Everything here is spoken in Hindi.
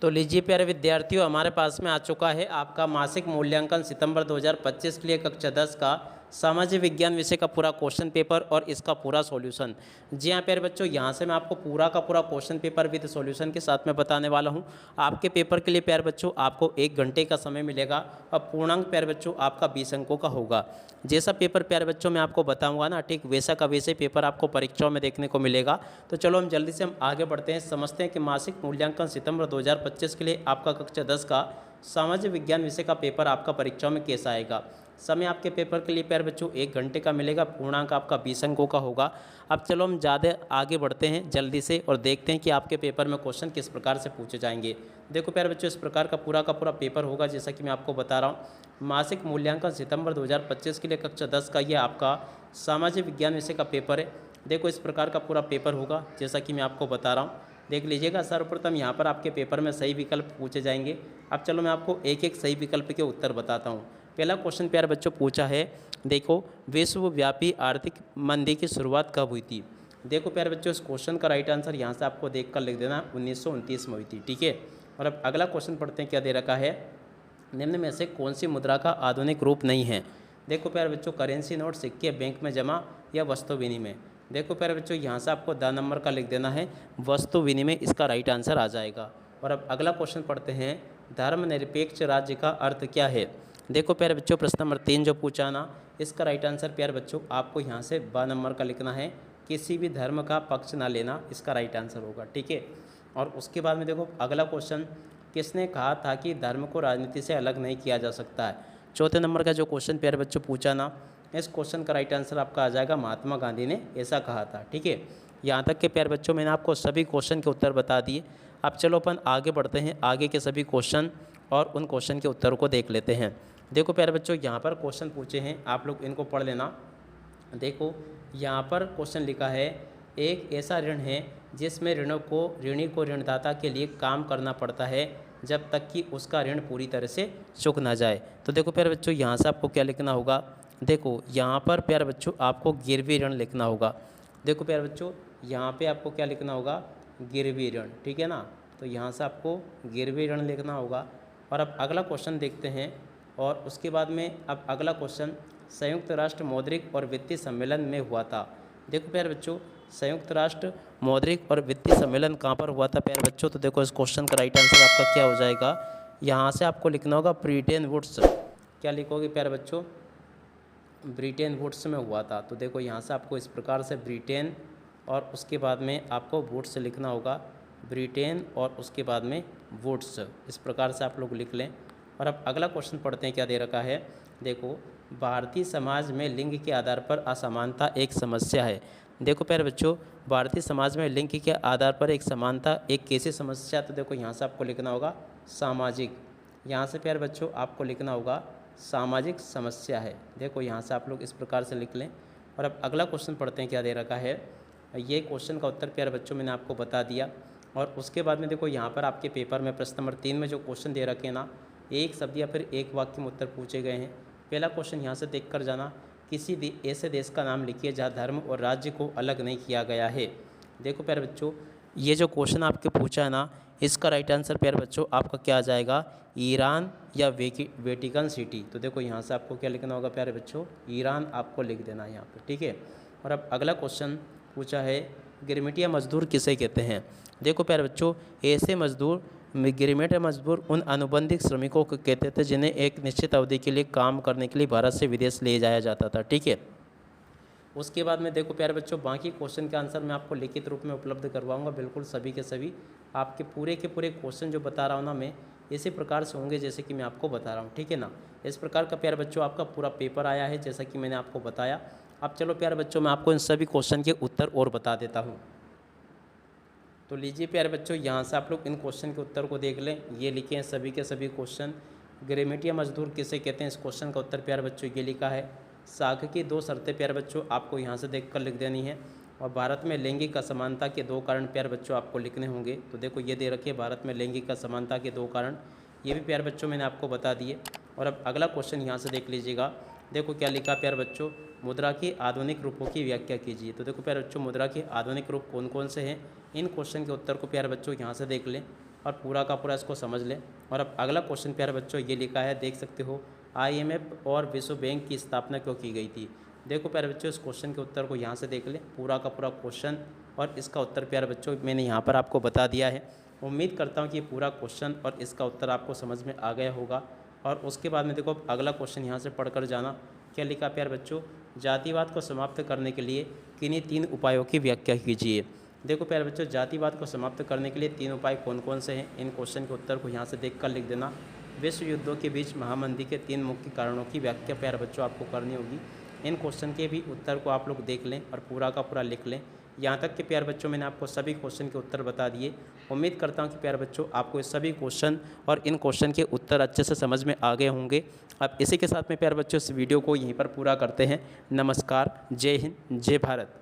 तो लीजिए प्यारे विद्यार्थियों, हमारे पास में आ चुका है आपका मासिक मूल्यांकन सितंबर 2025 के लिए कक्षा 10 का सामाजिक विज्ञान विषय का पूरा क्वेश्चन पेपर और इसका पूरा सॉल्यूशन। जी हाँ प्यारे बच्चों, यहाँ से मैं आपको पूरा का पूरा क्वेश्चन पेपर विद सॉल्यूशन के साथ में बताने वाला हूँ। आपके पेपर के लिए प्यारे बच्चों आपको 1 घंटे का समय मिलेगा और पूर्णांक प्यारे बच्चों आपका 20 अंकों का होगा। जैसा पेपर प्यारे बच्चों मैं आपको बताऊंगा ना, ठीक वैसा का वैसे पेपर आपको परीक्षाओं में देखने को मिलेगा। तो चलो हम जल्दी से आगे बढ़ते हैं, समझते हैं कि मासिक मूल्यांकन सितंबर 2025 के लिए आपका कक्षा 10 का सामाजिक विज्ञान विषय का पेपर आपका परीक्षाओं में कैसा आएगा। समय आपके पेपर के लिए प्यारे बच्चों 1 घंटे का मिलेगा, पूर्णांक आपका 20 अंकों का होगा। अब चलो हम ज़्यादा आगे बढ़ते हैं जल्दी से और देखते हैं कि आपके पेपर में क्वेश्चन किस प्रकार से पूछे जाएंगे। देखो प्यारे बच्चों, इस प्रकार का पूरा पेपर होगा जैसा कि मैं आपको बता रहा हूँ। मासिक मूल्यांकन सितंबर 2025 के लिए कक्षा 10 का ये आपका सामाजिक विज्ञान विषय का पेपर है। देखो इस प्रकार का पूरा पेपर होगा जैसा कि मैं आपको बता रहा हूँ। देख लीजिएगा, सर्वप्रथम यहाँ पर आपके पेपर में सही विकल्प पूछे जाएंगे। अब चलो मैं आपको एक एक सही विकल्प के उत्तर बताता हूँ। पहला क्वेश्चन प्यारे बच्चों पूछा है, देखो विश्वव्यापी आर्थिक मंदी की शुरुआत कब हुई थी। देखो प्यारे बच्चों, इस क्वेश्चन का राइट आंसर यहाँ से आपको देख कर लिख देना 1929 में हुई थी। ठीक है, और अब अगला क्वेश्चन पढ़ते हैं, क्या दे रखा है, निम्न में से कौन सी मुद्रा का आधुनिक रूप नहीं है। देखो प्यारे बच्चों, करेंसी नोट, सिक्के, बैंक में जमा या वस्तु विनिमय। देखो प्यारे बच्चों, यहाँ से आपको 10 नंबर का लिख देना है वस्तु विनिमय, इसका राइट आंसर आ जाएगा। और अब अगला क्वेश्चन पढ़ते हैं, धर्मनिरपेक्ष राज्य का अर्थ क्या है। देखो प्यारे बच्चों, प्रश्न नंबर 3 जो पूछा ना, इसका राइट आंसर प्यारे बच्चों आपको यहाँ से 12 नंबर का लिखना है, किसी भी धर्म का पक्ष ना लेना, इसका राइट आंसर होगा। ठीक है, और उसके बाद में देखो अगला क्वेश्चन, किसने कहा था कि धर्म को राजनीति से अलग नहीं किया जा सकता है। चौथे नंबर का जो क्वेश्चन प्यारे बच्चों पूछा ना, इस क्वेश्चन का राइट आंसर आपका आ जाएगा महात्मा गांधी ने ऐसा कहा था। ठीक है, यहाँ तक के प्यारे बच्चों मैंने आपको सभी क्वेश्चन के उत्तर बता दिए। अब चलो अपन आगे बढ़ते हैं, आगे के सभी क्वेश्चन और उन क्वेश्चन के उत्तरों को देख लेते हैं। देखो प्यारे बच्चों, यहाँ पर क्वेश्चन पूछे हैं, आप लोग इनको पढ़ लेना। देखो यहाँ पर क्वेश्चन लिखा है, एक ऐसा ऋण है जिसमें ऋणी को ऋणदाता के लिए काम करना पड़ता है जब तक कि उसका ऋण पूरी तरह से चुक ना जाए। तो देखो प्यारे बच्चों, यहाँ से आपको क्या लिखना होगा, देखो यहाँ पर प्यारे बच्चों आपको गिरवी ऋण लिखना होगा। देखो प्यारे बच्चों, यहाँ पे आपको क्या लिखना होगा, गिरवी ऋण। ठीक है ना, तो यहाँ से आपको गिरवी ऋण लिखना होगा। और अब अगला क्वेश्चन देखते हैं, और उसके बाद में अब अगला क्वेश्चन, संयुक्त राष्ट्र मौद्रिक और वित्तीय सम्मेलन में हुआ था। देखो प्यारे बच्चों, संयुक्त राष्ट्र मौद्रिक और वित्तीय सम्मेलन कहाँ पर हुआ था प्यारे बच्चों। तो देखो इस क्वेश्चन का राइट आंसर आपका क्या हो जाएगा, यहाँ से आपको लिखना होगा ब्रिटेन वुड्स। क्या लिखोगे प्यारे बच्चों, ब्रिटेन वुड्स में हुआ था। तो देखो यहाँ से आपको इस प्रकार से ब्रिटेन और उसके बाद में आपको वुड्स लिखना होगा, ब्रिटेन और उसके बाद में वुड्स, इस प्रकार से आप लोग लिख लें। और अब अगला क्वेश्चन पढ़ते हैं, क्या दे रखा है, देखो भारतीय समाज में लिंग के आधार पर असमानता एक समस्या है। देखो प्यारे बच्चों, भारतीय समाज में लिंग के आधार पर एक समानता एक कैसी समस्या, तो देखो यहाँ से आपको लिखना होगा सामाजिक। यहाँ से प्यारे बच्चों आपको लिखना होगा सामाजिक समस्या है। देखो यहाँ से आप लोग इस प्रकार से लिख लें। और अब अगला क्वेश्चन पढ़ते हैं, क्या दे रखा है, ये क्वेश्चन का उत्तर प्यारे बच्चों मैंने आपको बता दिया। और उसके बाद में देखो यहाँ पर आपके पेपर में प्रश्न नंबर 3 में जो क्वेश्चन दे रखे हैं ना, एक शब्द या फिर एक वाक्य में उत्तर पूछे गए हैं। पहला क्वेश्चन यहाँ से देख कर जाना, किसी ऐसे देश का नाम लिखिए जहाँ धर्म और राज्य को अलग नहीं किया गया है। देखो प्यारे बच्चों, ये जो क्वेश्चन आपके पूछा है ना, इसका राइट आंसर प्यारे बच्चों आपका क्या आ जाएगा, ईरान या वेटिकन सिटी। तो देखो यहाँ से आपको क्या लिखना होगा प्यारे बच्चों, ईरान आपको लिख देना है यहाँ पर। ठीक है, और अब अगला क्वेश्चन पूछा है, गिरमिटिया मजदूर किसे कहते हैं। देखो प्यारे बच्चों, ऐसे मजदूर गिरमिटिया मजदूर उन अनुबंधित श्रमिकों को कहते थे जिन्हें एक निश्चित अवधि के लिए काम करने के लिए भारत से विदेश ले जाया जाता था। ठीक है, उसके बाद में देखो प्यारे बच्चों, बाकी क्वेश्चन का आंसर मैं आपको लिखित रूप में उपलब्ध करवाऊंगा, बिल्कुल सभी के सभी आपके पूरे के पूरे क्वेश्चन जो बता रहा हूँ ना मैं, इसी प्रकार से होंगे जैसे कि मैं आपको बता रहा हूँ। ठीक है ना, इस प्रकार का प्यारे बच्चों आपका पूरा पेपर आया है जैसा कि मैंने आपको बताया। अब चलो प्यारे बच्चों, मैं आपको इन सभी क्वेश्चन के उत्तर और बता देता हूँ। तो लीजिए प्यारे बच्चों, यहाँ से आप लोग इन क्वेश्चन के उत्तर को देख लें। ये लिखे हैं सभी के सभी क्वेश्चन। गिरमिटिया मजदूर किसे कहते हैं, इस क्वेश्चन का उत्तर प्यारे बच्चों ये लिखा है, साख की 2 शर्तें प्यारे बच्चों आपको यहाँ से देखकर लिख देनी है। और भारत में लैंगिक असमानता के 2 कारण प्यारे बच्चों आपको लिखने होंगे। तो देखो ये दे रखिए, भारत में लैंगिक असमानता के 2 कारण, ये भी प्यारे बच्चों मैंने आपको बता दिए। और अब अगला क्वेश्चन यहाँ से देख लीजिएगा, देखो क्या लिखा प्यारे बच्चों, मुद्रा के आधुनिक रूपों की व्याख्या कीजिए। तो देखो प्यारे बच्चों, मुद्रा के आधुनिक रूप कौन कौन से हैं, इन क्वेश्चन के उत्तर को प्यारे बच्चों यहाँ से देख लें। और पूरा का पूरा इसको समझ लें। और अब अगला क्वेश्चन प्यारे बच्चों ये लिखा है, देख सकते हो, IMF और विश्व बैंक की स्थापना क्यों की गई थी। देखो प्यारे बच्चों इस क्वेश्चन के उत्तर को यहाँ से देख लें, पूरा का पूरा क्वेश्चन और इसका उत्तर प्यारे बच्चों मैंने यहाँ पर आपको बता दिया है। उम्मीद करता हूँ कि पूरा क्वेश्चन और इसका उत्तर आपको समझ में आ गया होगा। और उसके बाद में देखो अगला क्वेश्चन यहाँ से पढ़कर जाना, क्या लिखा प्यारे बच्चों, जातिवाद को समाप्त करने के लिए किन्हीं 3 उपायों की व्याख्या कीजिए। देखो प्यारे बच्चों जातिवाद को समाप्त करने के लिए 3 उपाय कौन कौन से हैं, इन क्वेश्चन के उत्तर को यहाँ से देखकर लिख देना। विश्व युद्धों के बीच महामंदी के 3 मुख्य कारणों की व्याख्या प्यारे बच्चों आपको करनी होगी। इन क्वेश्चन के भी उत्तर को आप लोग देख लें और पूरा का पूरा लिख लें। यहाँ तक कि प्यारे बच्चों मैंने आपको सभी क्वेश्चन के उत्तर बता दिए। उम्मीद करता हूँ कि प्यारे बच्चों आपको ये सभी क्वेश्चन और इन क्वेश्चन के उत्तर अच्छे से समझ में आ गए होंगे। अब इसी के साथ में प्यारे बच्चों इस वीडियो को यहीं पर पूरा करते हैं। नमस्कार, जय हिंद, जय भारत।